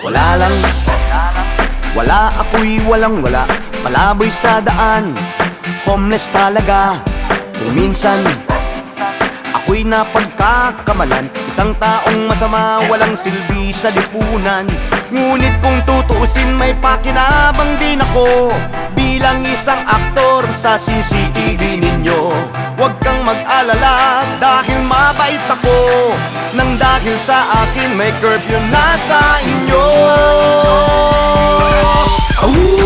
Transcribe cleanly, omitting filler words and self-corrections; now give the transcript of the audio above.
Wala lang, wala, ako'y walang wala. Palaboy sa daan, homeless talaga. Kung minsan ako'y napagkakamalan, isang taong masama, walang silbi sa lipunan. Ngunit kung tutuusin, may pakinabang din ako bilang isang aktor sa CCTV ninyo. Huwag kang mag-alala dahil mabait ako, nang dahil sa akin may curfew na sa inyo. Oh!